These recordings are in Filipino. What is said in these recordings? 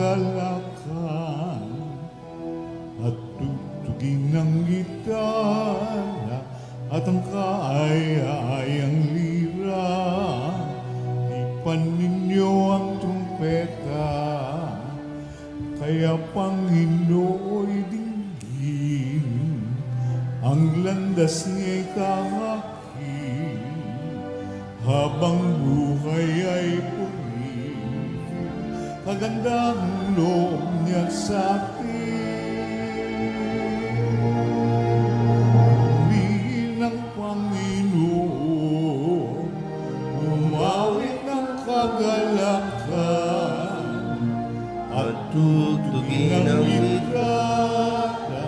kagalakan at tugtugin ng gitara at ang kaaya-ayang lira. Ipan ninyo ang trumpeta, kaya Panginooy dinggin, ang landas niya'y kahakil, habang buhay ay pumili, kagandang loob niya sa atin. Humihin ang Panginoon, umawit ng kagalakan, at tugtugin ang litrata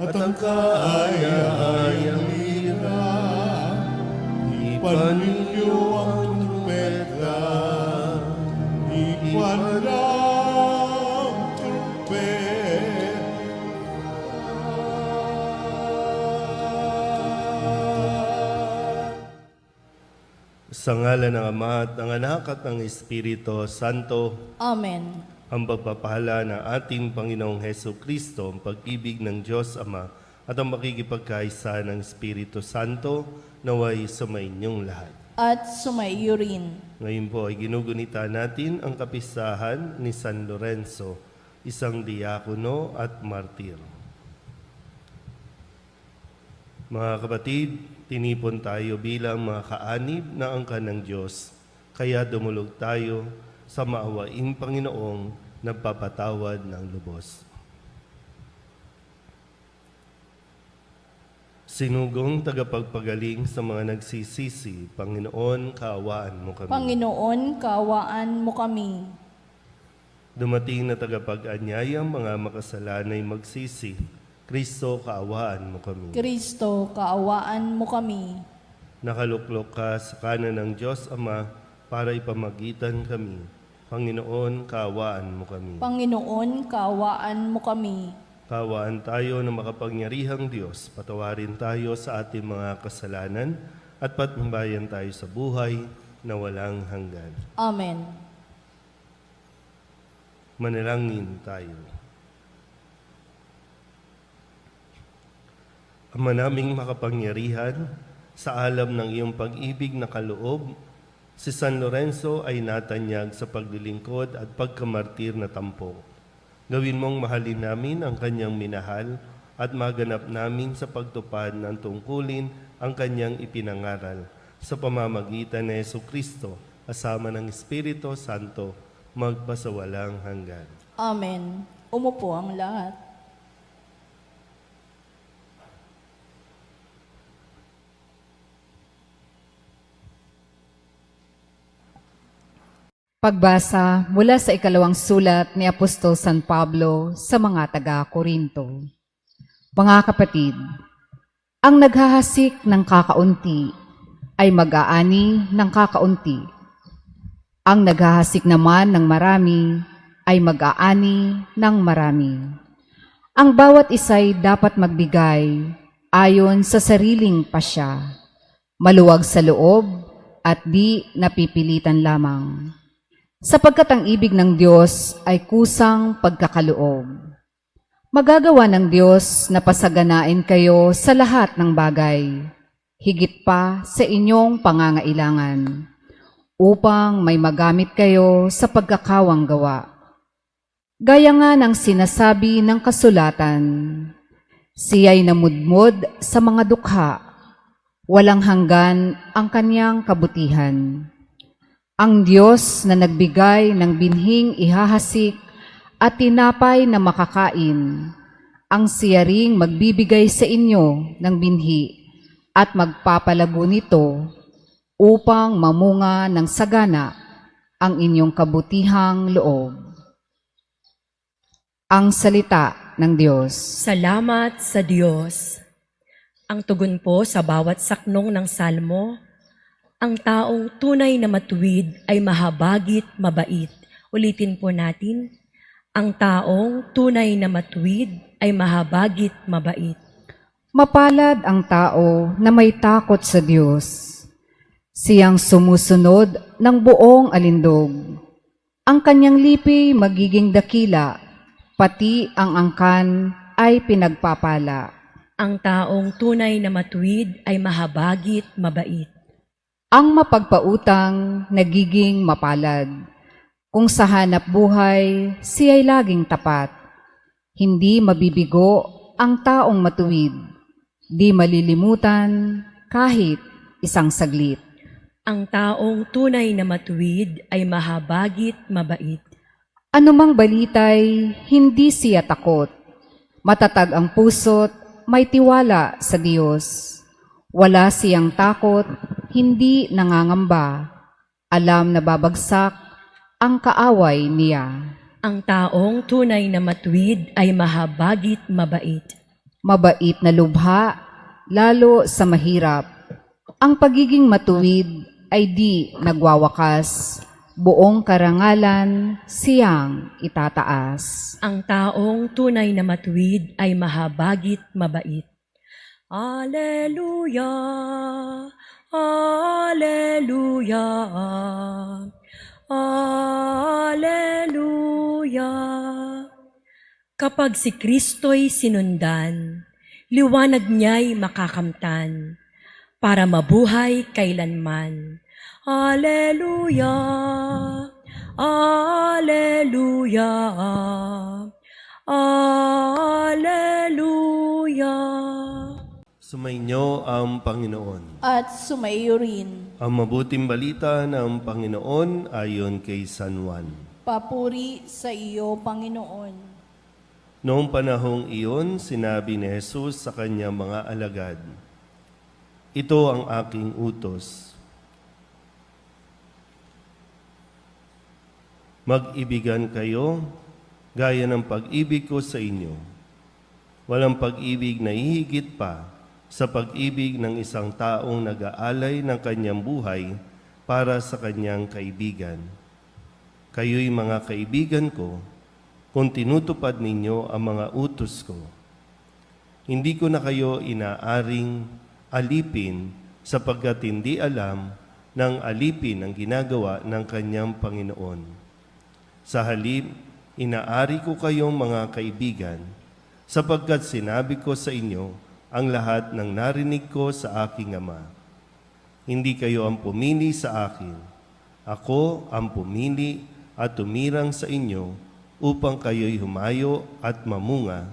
at ang kaaya-ayang lira. Ipan ninyo ang trumpeta, ipan ang trumpeta. Sa ngalan ng Ama at ng Anak at ng Espiritu Santo. Amen. Ang pagpapahala ng ating Panginoong Heso Kristo, ang pag-ibig ng Diyos Ama, at ang makikipagkaisa ng Espiritu Santo, naway sumainyong lahat. At sumaiyo rin. Ngayon po ay ginugunita natin ang kapistahan ni San Lorenzo, isang diakono at martir. Mga kapatid, tinipon tayo bilang mga kaanib na angkan ng Diyos, kaya dumulog tayo sa maawaing Panginoong nagpapatawad ng lubos. Sinugong tagapagpagaling sa mga nagsisisi, Panginoon, kaawaan mo kami. Panginoon, kaawaan mo kami. Dumating na tagapag-anyayang mga makasalanay magsisi, Kristo, kaawaan mo kami. Kristo, kaawaan mo kami. Nakaluklok ka sa kanan ng Diyos Ama para ipamagitan kami. Panginoon, kaawaan mo kami. Panginoon, kaawaan mo kami. Kaawaan tayo ng makapangyarihang Diyos, patawarin tayo sa ating mga kasalanan at patnubayan tayo sa buhay na walang hanggan. Amen. Manalangin tayo. Ama naming makapangyarihan, sa alam ng iyong pag-ibig na kaloob, si San Lorenzo ay natanyag sa paglilingkod at pagkamartir na tampok. Gawin mong mahalin namin ang kanyang minahal at maganap namin sa pagtupad ng tungkulin ang kanyang ipinangaral sa pamamagitan ni Heso Kristo, kasama ng Espiritu Santo, magpasawalang hanggan. Amen. Umupo ang lahat. Pagbasa mula sa ikalawang sulat ni Apostol San Pablo sa mga taga-Korinto. Mga kapatid, ang naghahasik ng kakaunti ay mag-aani ng kakaunti. Ang naghahasik naman ng marami ay mag-aani ng marami. Ang bawat isa'y dapat magbigay ayon sa sariling pasya, maluwag sa loob at di napipilitan lamang. Sapagkat ang ibig ng Diyos ay kusang pagkakaloob. Magagawa ng Diyos na pasaganain kayo sa lahat ng bagay, higit pa sa inyong pangangailangan, upang may magamit kayo sa pagkakawang gawa. Gaya nga ng sinasabi ng kasulatan, siya'y namudmod sa mga dukha, walang hanggan ang kanyang kabutihan. Ang Diyos na nagbigay ng binhing ihahasik at tinapay na makakain, ang siya ring magbibigay sa inyo ng binhi at magpapalago nito upang mamunga ng sagana ang inyong kabutihang loob. Ang salita ng Diyos. Salamat sa Diyos. Ang tugon po sa bawat saknong ng salmo, ang taong tunay na matuwid ay mahabagit mabait. Ulitin po natin, ang taong tunay na matuwid ay mahabagit mabait. Mapalad ang tao na may takot sa Diyos, siyang sumusunod ng buong alindog. Ang kanyang lipi magiging dakila, pati ang angkan ay pinagpapala. Ang taong tunay na matuwid ay mahabagit, mabait. Ang mapagpautang nagiging mapalad. Kung sa hanap buhay, siya'y laging tapat. Hindi mabibigo ang taong matuwid. Di malilimutan kahit isang saglit. Ang taong tunay na matuwid ay mahabagit, mabait. Anumang balitay, hindi siya takot. Matatag ang puso't may tiwala sa Diyos. Wala siyang takot, hindi nangangamba. Alam na babagsak ang kaaway niya. Ang taong tunay na matuwid ay mahabagit, mabait. Mabait na lubha, lalo sa mahirap. Ang pagiging matuwid ay di nagwawakas. Buong karangalan siyang itataas. Ang taong tunay na matuwid ay mahabagit, mabait. Alleluia, Alleluia, Alleluia. Kapag si Kristo'y sinundan, liwanag niya'y makakamtan, para mabuhay kailanman. Alleluia, Alleluia, Alleluia. Sumainyo ang Panginoon. At sumaiyo rin. Ang mabuting balita ng Panginoon ayon kay San Juan. Papuri sa iyo, Panginoon. Noong panahong iyon, sinabi ni Jesus sa kanyang mga alagad, "Ito ang aking utos. Mag-ibigan kayo gaya ng pag-ibig ko sa inyo. Walang pag-ibig na hihigit pa sa pag-ibig ng isang taong nag-aalay ng kanyang buhay para sa kanyang kaibigan. Kayo'y mga kaibigan ko kung tinutupad ninyo ang mga utos ko. Hindi ko na kayo inaaring alipin sapagkat hindi alam ng alipin ang ginagawa ng kanyang Panginoon. Sa halip, inaari ko kayong mga kaibigan, sapagkat sinabi ko sa inyo ang lahat ng narinig ko sa aking Ama. Hindi kayo ang pumili sa akin. Ako ang pumili at tumirang sa inyo upang kayo'y humayo at mamunga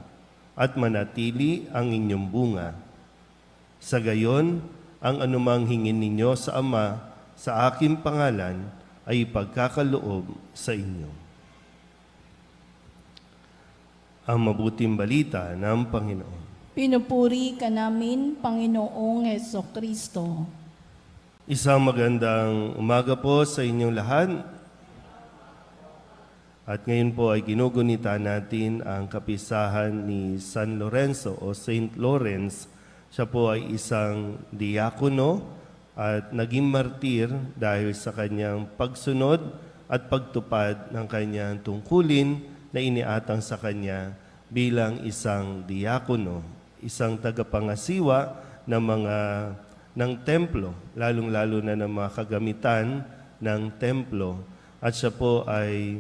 at manatili ang inyong bunga. Sa gayon, ang anumang hingin ninyo sa Ama sa aking pangalan ay ipagkakaloob sa inyo." Ang mabuting balita ng Panginoon. Pinupuri ka namin, Panginoong Hesukristo. Isang magandang umaga po sa inyong lahat. At ngayon po ay ginugunita natin ang kapisahan ni San Lorenzo o Saint Lawrence. Siya po ay isang diakono at naging martir dahil sa kanyang pagsunod at pagtupad ng kanyang tungkulin na iniatang sa kanya bilang isang diakono, isang tagapangasiwa ng templo, lalong-lalo na ng mga kagamitan ng templo. At siya po ay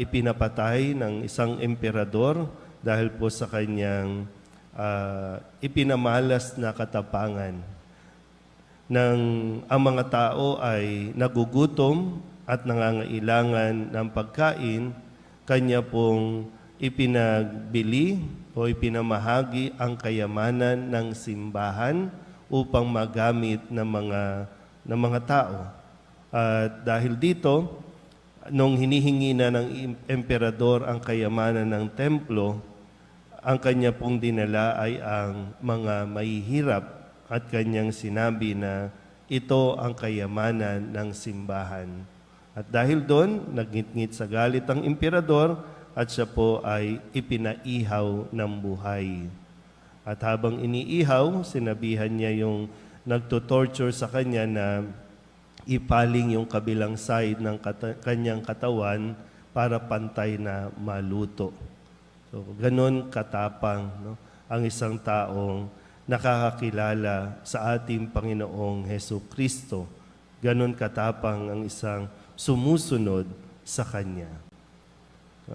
ipinapatay ng isang emperador dahil po sa kanyang ipinamalas na katapangan. Nang ang mga tao ay nagugutom at nangangailangan ng pagkain, kanya pong ipinagbili o ipinamahagi ang kayamanan ng simbahan upang magamit ng mga tao. At dahil dito, nung hinihingi na ng emperador ang kayamanan ng templo, ang kanya pong dinala ay ang mga mahihirap at kanyang sinabi na ito ang kayamanan ng simbahan. At dahil doon, nagngit-ngit sa galit ang emperador at siya po ay ipinaihaw ng buhay. At habang iniihaw, sinabihan niya yung nagtutorture sa kanya na ipaling yung kabilang side ng kanyang katawan para pantay na maluto. So, ganun katapang, no, ang isang taong nakakakilala sa ating Panginoong Hesukristo. Ganon katapang ang isang sumusunod sa Kanya.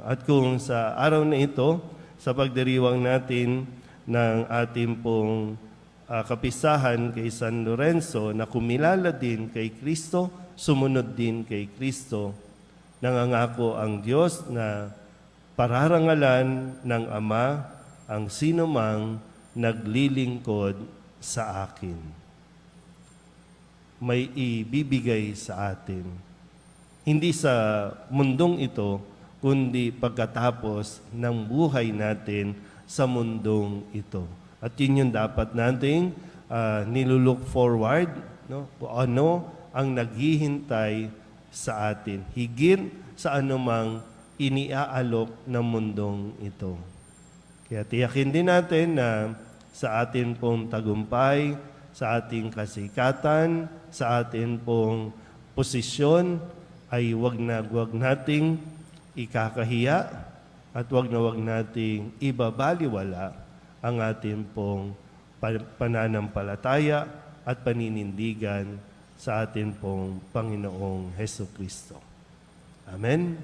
At kung sa araw na ito, sa pagdiriwang natin ng ating pong kapisahan kay San Lorenzo na kumilala din kay Kristo, sumunod din kay Kristo, nangangako ang Diyos na pararangalan ng Ama ang sinumang naglilingkod sa akin. May ibibigay sa atin. Hindi sa mundong ito, kundi pagkatapos ng buhay natin sa mundong ito. At yun yung dapat nating nilulook forward, no? Kung ano ang naghihintay sa atin, higit sa anumang iniaalok ng mundong ito. Kaya tiyakin din natin na sa atin pong tagumpay, sa ating kasikatan, sa atin pong posisyon, ay wag nating ikakahiya at wag nating ibabaliwala ang ating pong pananampalataya at paninindigan sa ating pong Panginoong Hesukristo. Amen.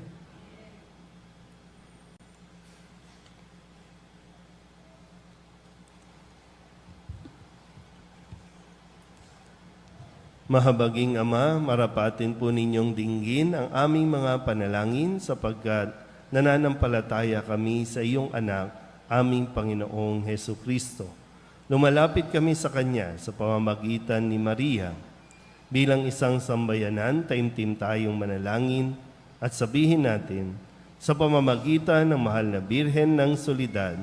Mahabaging Ama, marapatin po ninyong dinggin ang aming mga panalangin sapagkat nananampalataya kami sa iyong anak, aming Panginoong Hesukristo. Lumalapit kami sa Kanya sa pamamagitan ni Maria. Bilang isang sambayanan, taimtim tayong manalangin at sabihin natin, sa pamamagitan ng mahal na Birhen ng Solidad,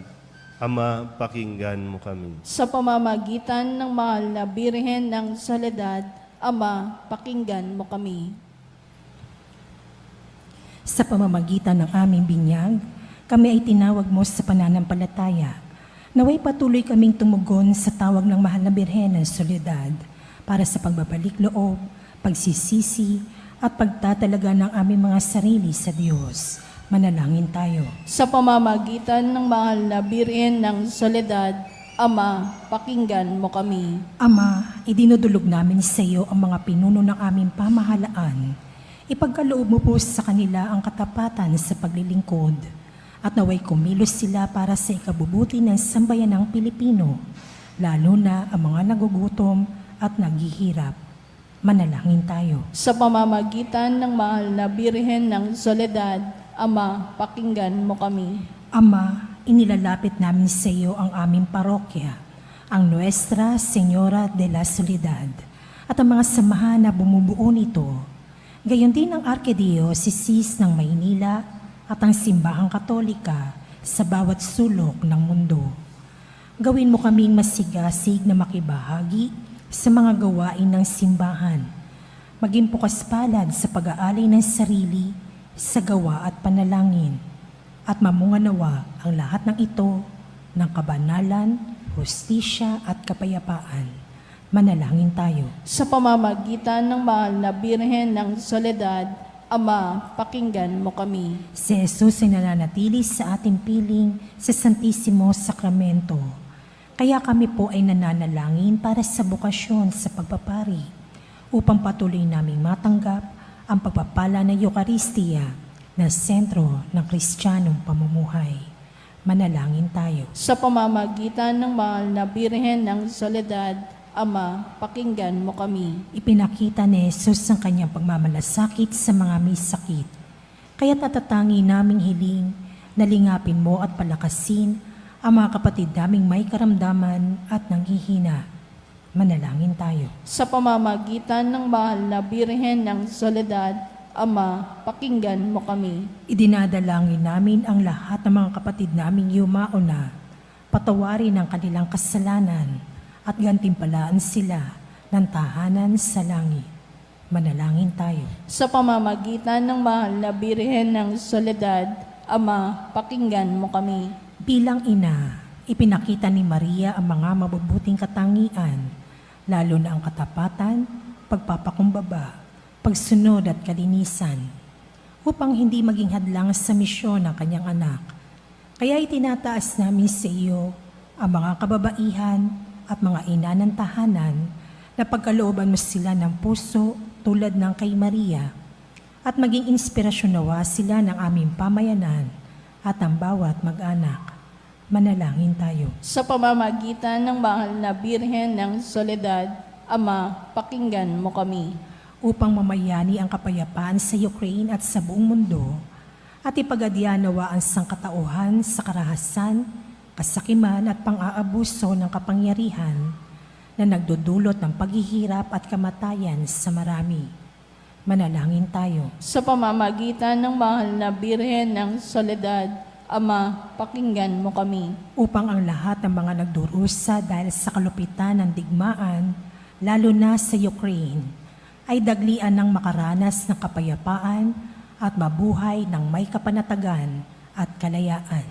Ama, pakinggan mo kami. Sa pamamagitan ng mahal na Birhen ng Soledad, Ama, pakinggan mo kami. Sa pamamagitan ng aming binyag, kami ay tinawag mo sa pananampalataya. Naway patuloy kaming tumugon sa tawag ng mahal na Birhen ng Soledad para sa pagbabalik loob, pagsisisi, at pagtatalaga ng aming mga sarili sa Diyos. Manalangin tayo. Sa pamamagitan ng mahal na Birhen ng Soledad, Ama, pakinggan mo kami. Ama, idinudulog namin sa iyo ang mga pinuno ng aming pamahalaan. Ipagkaloob mo po sa kanila ang katapatan sa paglilingkod at naway kumilos sila para sa ikabubuti ng sambayanang Pilipino, lalo na ang mga nagugutom at naghihirap. Manalangin tayo. Sa pamamagitan ng mahal na Birhen ng Soledad, Ama, pakinggan mo kami. Ama, inilalapit namin sa iyo ang aming parokya, ang Nuestra Señora de la Soledad, at ang mga samahan na bumubuo nito. Gayon din ang Archdiocese ng Maynila at ang Simbahang Katolika sa bawat sulok ng mundo. Gawin mo kaming masigasig na makibahagi sa mga gawain ng simbahan. Maging bukas palad sa pag-aalay ng sarili, sa gawa at panalangin. At mamunga nawa ang lahat ng ito ng kabanalan, hustisya at kapayapaan. Manalangin tayo. Sa pamamagitan ng mahal na Birhen ng Soledad, Ama, pakinggan mo kami. Si Jesus ay nananatili sa ating piling sa Santisimo Sakramento. Kaya kami po ay nananalangin para sa bukasyon sa pagpapari upang patuloy naming matanggap ang pagpapala ng Eucharistia na sentro ng Kristiyanong pamumuhay. Manalangin tayo. Sa pamamagitan ng mahal na Birhen ng Soledad, Ama, pakinggan mo kami. Ipinakita ni Jesus ang kanyang pagmamalasakit sa mga may sakit. Kaya natatangi naming hiling na lingapin mo at palakasin ang mga kapatid naming may karamdaman at nanghihina. Manalangin tayo. Sa pamamagitan ng mahal na Birhen ng Soledad, Ama, pakinggan mo kami. Idinadalangin namin ang lahat ng mga kapatid naming yumao na patawarin ang kanilang kasalanan at gantimpalaan sila ng tahanan sa langit. Manalangin tayo. Sa pamamagitan ng mahal na Birhen ng Soledad, Ama, pakinggan mo kami. Bilang ina, ipinakita ni Maria ang mga mabubuting katangian, lalo na ang katapatan, pagpapakumbaba, pagsunod at kalinisan, upang hindi maging hadlang sa misyon ng kanyang anak. Kaya itinataas namin sa iyo ang mga kababaihan at mga ina ng tahanan na pagkalooban mo sila ng puso tulad ng kay Maria, at maging inspirasyon nawa sila ng aming pamayanan at ang bawat mag-anak. Manalangin tayo. Sa pamamagitan ng mahal na Birhen ng Soledad, Ama, pakinggan mo kami. Upang mamayani ang kapayapaan sa Ukraine at sa buong mundo, at ipagadya nawa ang sangkatauhan sa karahasan, kasakiman at pang-aabuso ng kapangyarihan na nagdudulot ng paghihirap at kamatayan sa marami. Manalangin tayo. Sa pamamagitan ng mahal na Birhen ng Soledad, Ama, pakinggan mo kami. Upang ang lahat ng mga nagdurusa dahil sa kalupitan ng digmaan, lalo na sa Ukraine, ay daglian ng makaranas ng kapayapaan at mabuhay ng may kapanatagan at kalayaan.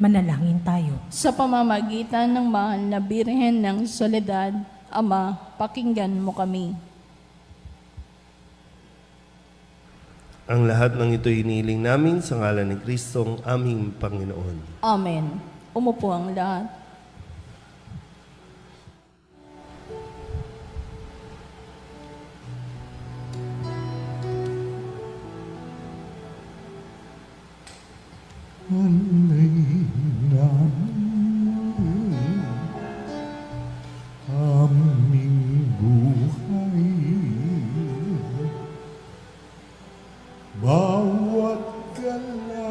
Manalangin tayo. Sa pamamagitan ng mahal na Birhen ng Soledad, Ama, pakinggan mo kami. Ang lahat ng ito hiniling namin sa ngalan ni Kristong aming Panginoon. Amen. Umupo ang lahat. aming buhay. Bawat galak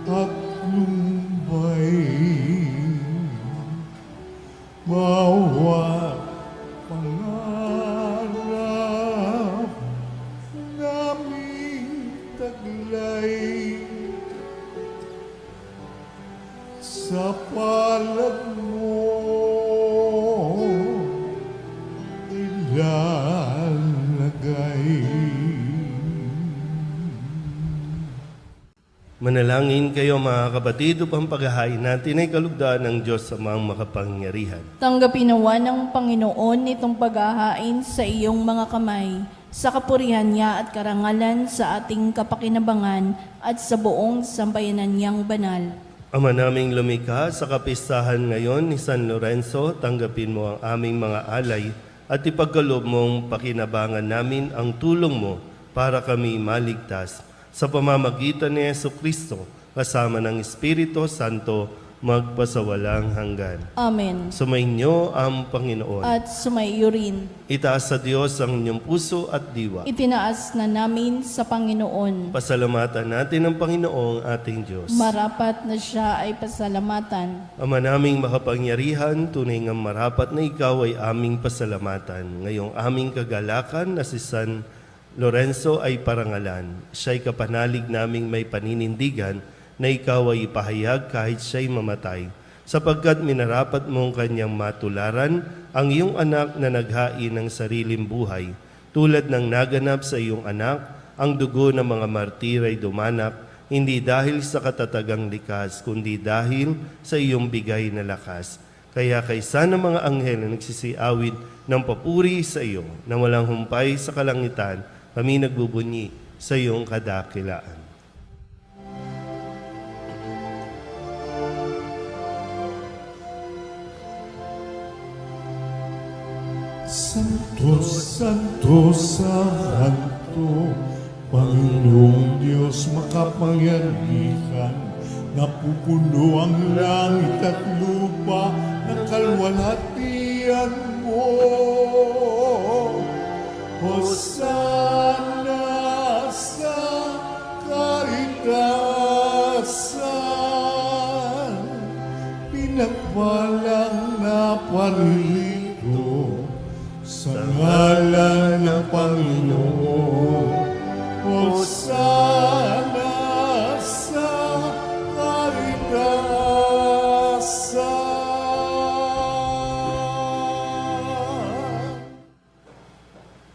at lumbay, bawat pangarap naming taglay, sa palad mo ilalagay. Manalangin kayo mga kapatid upang paghahain natin ay kalugdaan ng Diyos sa mga makapangyarihan. Tanggapin nawa ng Panginoon itong paghahain sa iyong mga kamay, sa kapurihan niya at karangalan sa ating kapakinabangan at sa buong sambayanan niyang banal. Ama naming lumikha, sa kapistahan ngayon ni San Lorenzo, tanggapin mo ang aming mga alay at ipagkaloob mong pakinabangan namin ang tulong mo para kami maligtas. Sa pamamagitan ni Jesucristo, kasama ng Espiritu Santo, magpasawalang hanggan. Amen. Sumainyo ang Panginoon. At sumaiyo rin. Itaas sa Diyos ang inyong puso at diwa. Itinaas na namin sa Panginoon. Pasalamatan natin ang Panginoong ating Diyos. Marapat na siya ay pasalamatan. Ama naming makapangyarihan, tunay nga marapat na ikaw ay aming pasalamatan. Ngayong aming kagalakan na si San Lorenzo ay parangalan. Siya'y kapanalig naming may paninindigan na ikaw ay ipahayag kahit siya'y mamatay. Sapagkat minarapat mong kanyang matularan ang iyong anak na naghain ng sariling buhay. Tulad ng naganap sa iyong anak, ang dugo ng mga martir ay dumanak, hindi dahil sa katatagang likas, kundi dahil sa iyong bigay na lakas. Kaya kaysa ng mga anghel na nagsisiawit ng papuri sa iyo, na walang humpay sa kalangitan, kami nagbubunyi sa iyong kadakilaan. Santo, Santo, Santo, Panginoong Diyos makapangyarihan, napupuno ang langit at lupa ng kalwalhatian mo. Hosana sa kaitaasan, pinagpalang na parito sa ngalan ng Panginoon. Hosana sa kaitaasan.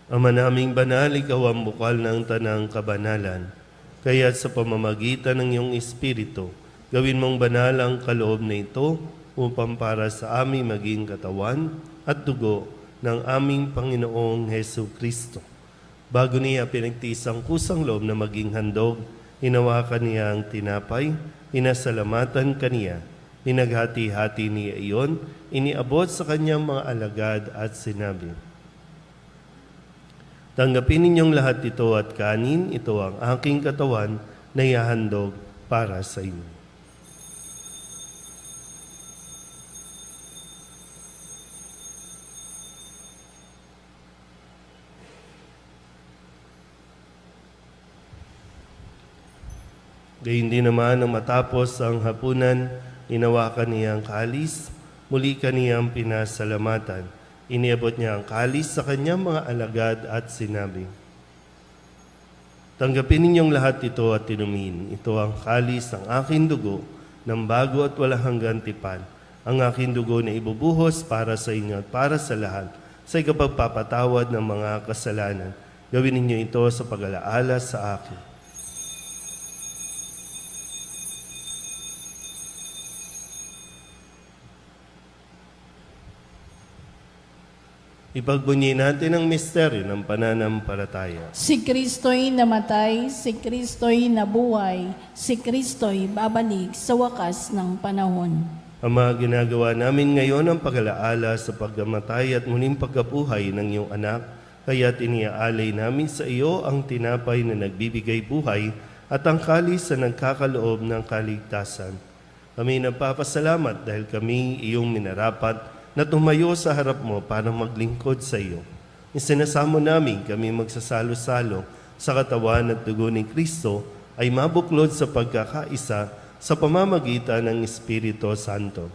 Ama naming banal, ikaw ang bukal ng tanang kabanalan. Kaya sa pamamagitan ng iyong Espiritu, gawin mong banal ang kaloob na ito upang para sa aming maging katawan at dugo ng aming Panginoong Hesu Kristo. Bago niya pinagtiis ang kusang loob na maging handog, hinawakan niya ang tinapay, inasalamatan kaniya, pinaghati-hati niya iyon, iniabot sa kanyang mga alagad at sinabi, Tanggapin ninyong lahat ito at kanin, ito ang aking katawan na ihahandog para sa inyo. Gayun din naman nang matapos ang hapunan, inawakan niya ang kalis, muli kaniyang pinasalamatan. Iniabot niya ang kalis sa kanyang mga alagad at sinabi, tanggapin ninyong lahat ito at inumin. Ito ang kalis ng aking dugo, ng bago at walang hanggang tipan. Ang aking dugo na ibubuhos para sa inyo at para sa lahat, sa ikapagpapatawad ng mga kasalanan. Gawin ninyo ito sa pag-alaala sa akin. Ipagbunyi natin ang misteryo ng pananampalataya. Si Kristo'y namatay, si Kristo'y nabuhay, si Kristo'y babalik sa wakas ng panahon. Ama, ginagawa namin ngayon ang pag-alaala sa pagkamatay at muling pagkabuhay ng iyong anak, kaya iniaalay namin sa iyo ang tinapay na nagbibigay buhay at ang kalis na nagkakaloob ng kaligtasan. Kami nagpapasalamat dahil kami iyong minarapat na tumayo sa harap mo para maglingkod sa iyo. Isinasamo namin kami magsasalo-salo sa katawan at dugo ni Kristo ay mabuklod sa pagkakaisa sa pamamagitan ng Espiritu Santo.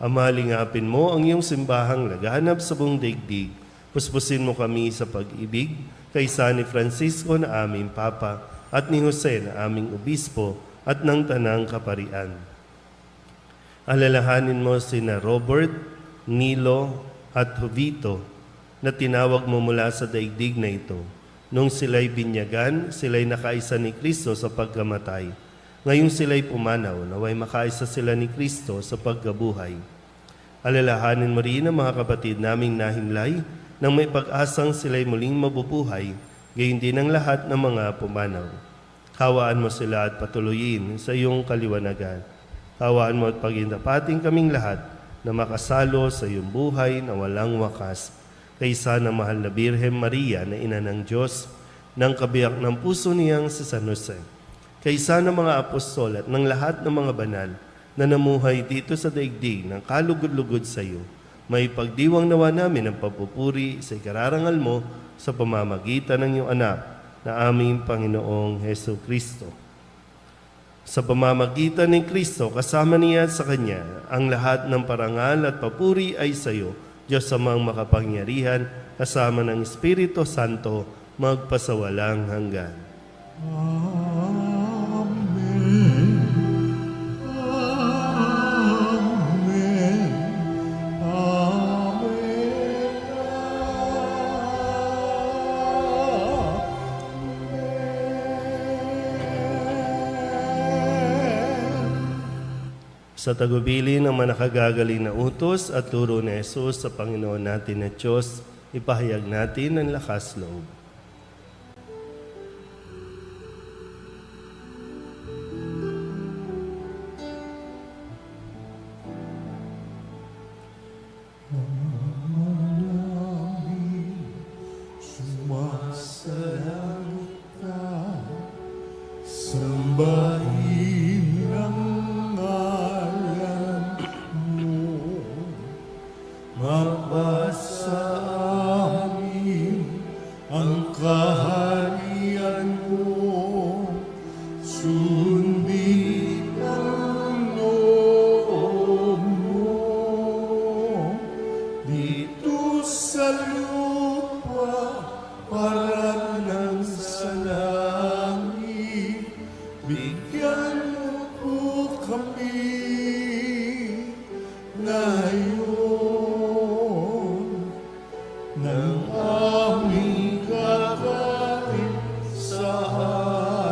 Ama, lingapin mo ang iyong simbahang laganap sa buong daigdig. Puspusin mo kami sa pag-ibig kaysa ni Francisco na aming Papa at ni Jose na aming Obispo at ng Tanang Kaparian. Alalahanin mo sina Robert, Nilo at Jovito na tinawag mo mula sa daigdig na ito. Nung sila'y binyagan, sila'y nakaisa ni Kristo sa pagkamatay. Ngayong sila'y pumanaw, naway makaisa sila ni Kristo sa pagkabuhay. Alalahanin mo rin ang mga kapatid naming nahimlay nang may pag-asang sila'y muling mabubuhay, gayon din ang lahat ng mga pumanaw. Hawaan mo sila at patuloyin sa iyong kaliwanagan. Hawaan mo at pagindapating kaming lahat na makasalo sa iyong buhay na walang wakas, kaysa ng mahal na Birhen Maria na ina ng Diyos, ng kabiyak ng puso niyang si San Jose, kaysa ng mga apostol at ng lahat ng mga banal na namuhay dito sa daigdig ng kalugod-lugod sa iyo, may pagdiwang nawa namin ang papupuri sa ikararangal mo sa pamamagitan ng iyong anak na aming Panginoong Heso Kristo. Sa pamamagitan ni Kristo, kasama niya sa Kanya, ang lahat ng parangal at papuri ay sa iyo, Diyos amang makapangyarihan, kasama ng Espiritu Santo, magpasawalang hanggan. Amen. Amen. Sa tagubili ng manakagagaling na utos at turo ni Jesus sa Panginoon natin na Diyos, ipahayag natin ang lakas loob. Sumasalang ka, sambahin ang ngalan mo, mapasa amin ang kaharian mo, sundin ang loob mo, dito sa lupa para ng sa langit, bigyan mo po kami ngayon ng aming kakain sa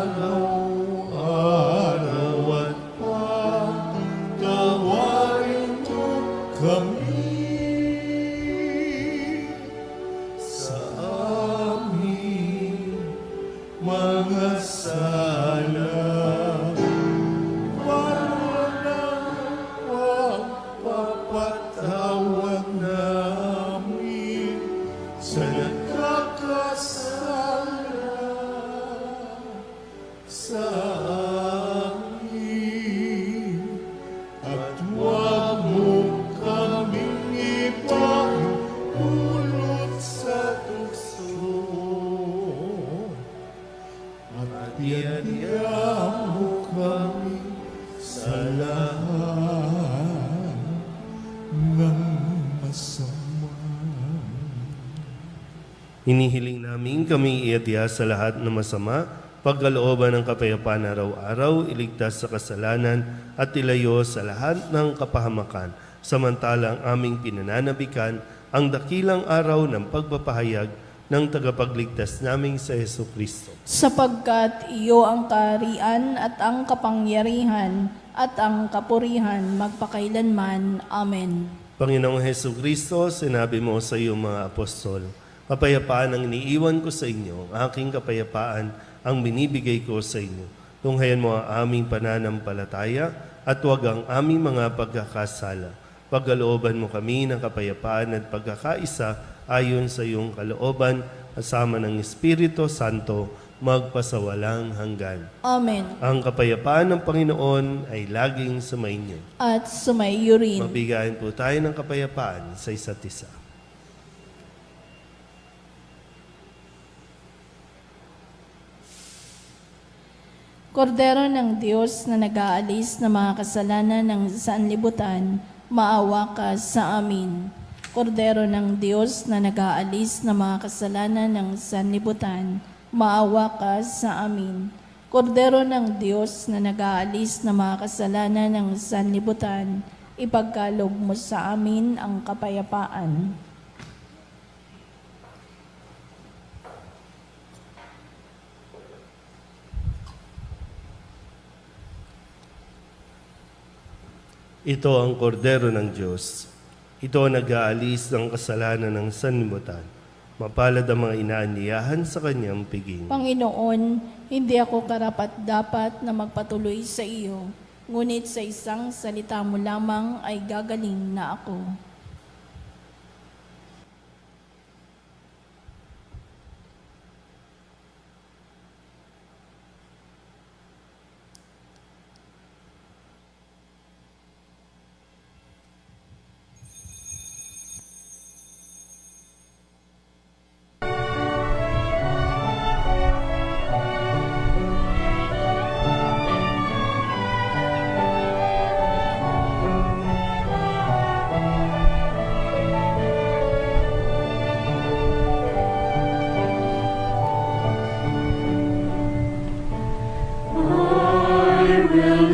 araw-araw at pagkawain mo kami sa aming mga sala, para na pagpapatawad namin sa nagkakasala. Hinihiling namin kami iadya sa lahat ng masama, pagkalooban ng kapayapaan araw-araw, iligtas sa kasalanan at ilayo sa lahat ng kapahamakan, samantalang aming pinananabikan ang dakilang araw ng pagpapahayag ng tagapagligtas naming sa Hesus Kristo. Sapagkat iyo ang kaharian at ang kapangyarihan at ang kapurihan magpakailanman. Amen. Panginoong Hesus Kristo, sinabi mo sa iyong mga apostol, kapayapaan ang iniiwan ko sa inyo, ang aking kapayapaan ang binibigay ko sa inyo. Tunghayan mo ang aming pananampalataya at huwag ang aming mga pagkakasala. Pagkalooban mo kami ng kapayapaan at pagkakaisa ayon sa iyong kalooban, kasama ng Espiritu Santo, magpasawalang hanggan. Amen. Ang kapayapaan ng Panginoon ay laging sumainyo. At sumaiyo rin. Mabigayan po tayo ng kapayapaan sa isa't isa. Kordero ng Diyos na nag-aalis ng mga kasalanan ng sanlibutan, maawa ka sa amin. Kordero ng Diyos na nag-aalis ng mga kasalanan ng sanlibutan, maawa ka sa amin. Kordero ng Diyos na nag-aalis ng mga kasalanan ng sanlibutan, ipagkaloob mo sa amin ang kapayapaan. Ito ang kordero ng Diyos. Ito ang nag-aalis ng kasalanan ng sanlibutan. Mapalad ang mga inaanyayahan sa kanyang piging. Panginoon, hindi ako karapat-dapat na magpatuloy sa iyo, ngunit sa isang salita mo lamang ay gagaling na ako.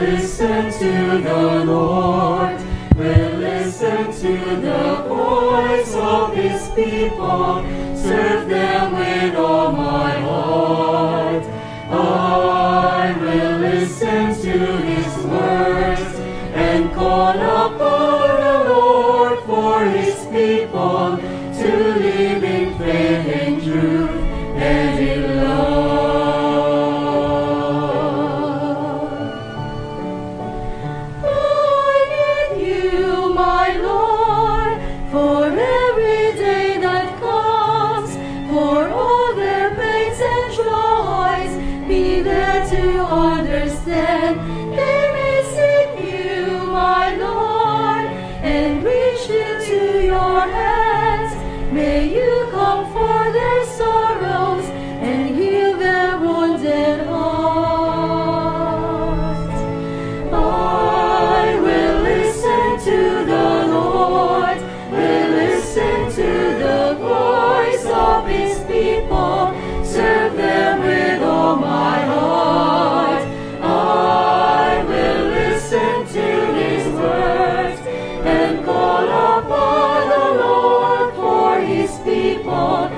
Listen to the Lord, will listen to the voice of his people, serve them with all my heart. I will listen to his words and call upon the Lord for his people to live in faith and truth and in love. To understand, they may seek you, my Lord, and reach into your hands. May you comfort their sorrows and heal their wounded hearts. I will listen to the Lord, will listen to the voice of his people, serve them with all my heart. People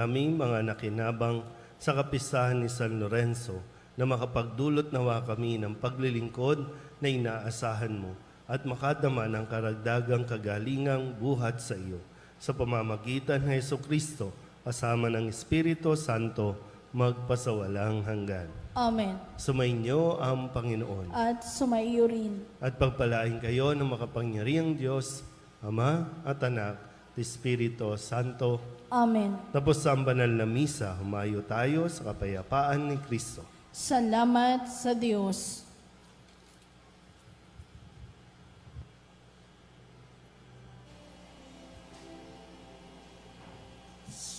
naming mga nakinabang sa kapistahan ni San Lorenzo na makapagdulot nawa kami ng paglilingkod na inaasahan mo at makadama ng karagdagang kagalingang buhat sa iyo. Sa pamamagitan ng Jesucristo, kasama ng Espiritu Santo, magpasawalang hanggan. Amen. Sumainyo ang Panginoon. At sumaiyo rin. At pagpalain kayo ng makapangyarihang Diyos, Ama at Anak, at Espiritu Santo. Amen. Tapos sa banal na misa, humayo tayo sa kapayapaan ni Kristo. Salamat sa Diyos.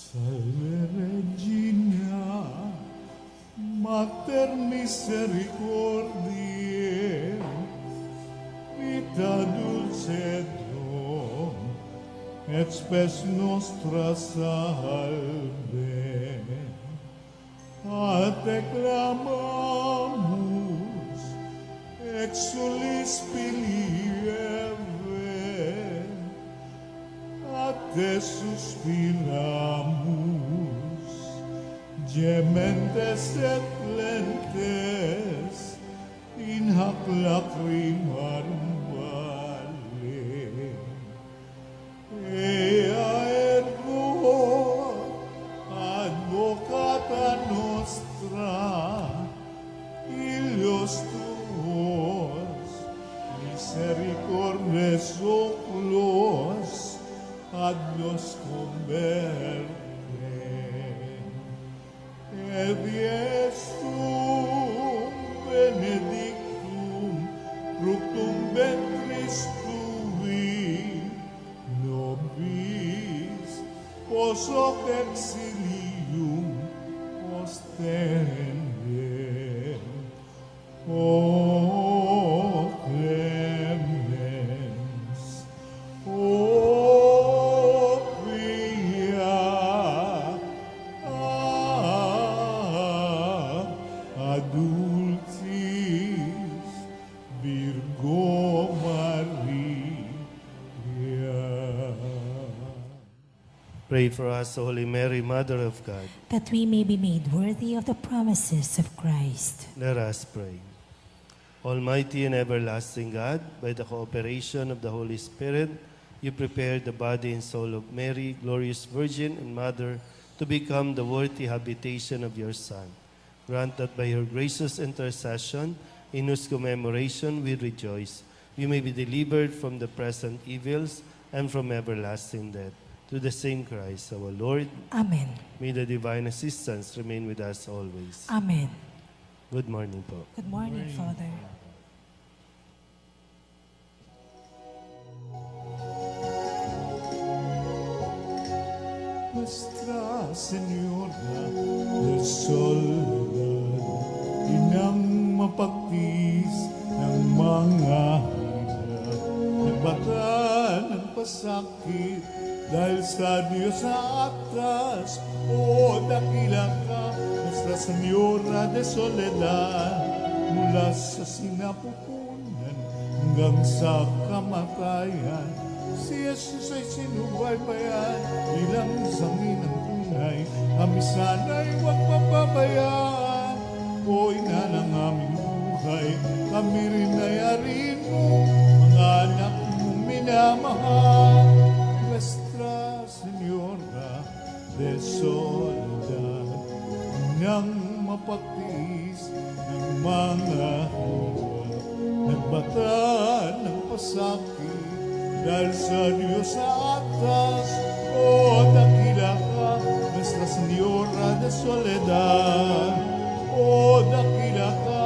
Salve Regina, Mater Misericordiae, vita dulcedo, et spes nostra salve. A te clamamus, exulis pilieve, a te suspiramus, gementes et plentes, in hac lacrimarum vale. Ea ergo, advocata nostra, illos tuos, misericordes oculos, ad nos converte. Et diestum benedictum fructum ventris tui, nobis pos hoc exilium ostende. O clemens, o quia adultis Virgo Maria. Pray for us, Holy Mary, Mother of God. That we may be made worthy of the promises of Christ. Let us pray. Almighty and everlasting God, by the cooperation of the Holy Spirit, you prepared the body and soul of Mary, glorious Virgin and Mother, to become the worthy habitation of your Son. Grant that by your gracious intercession, in whose commemoration we rejoice, we may be delivered from the present evils and from everlasting death. Through the same Christ, our Lord, Amen. may the divine assistance remain with us always. Amen. Good morning po. Good morning, Father. Nuestra Señora del Soledad, inang mapagtis ng mga hirap, nagbata ng pasakit dahil sa Diyos sa atas. O dakila ka, Nuestra Señora de Soledad, mula sa sinapupunan hanggang sa kamatayan. Si Jesus ay sinubaybayan bilang sangin ng tunay. Kami sana'y huwag papabayaan. O ina ng aming buhay, kami rin ay arin mo, mga anak mong minamahal. Nuestra Señora de Soledad, nang mapagtiis ng mga hirap, nagbata ng pasakit dahil sa Diyos sa atas. O dakila ka, Nuestra Señora de Soledad, o dakila ka,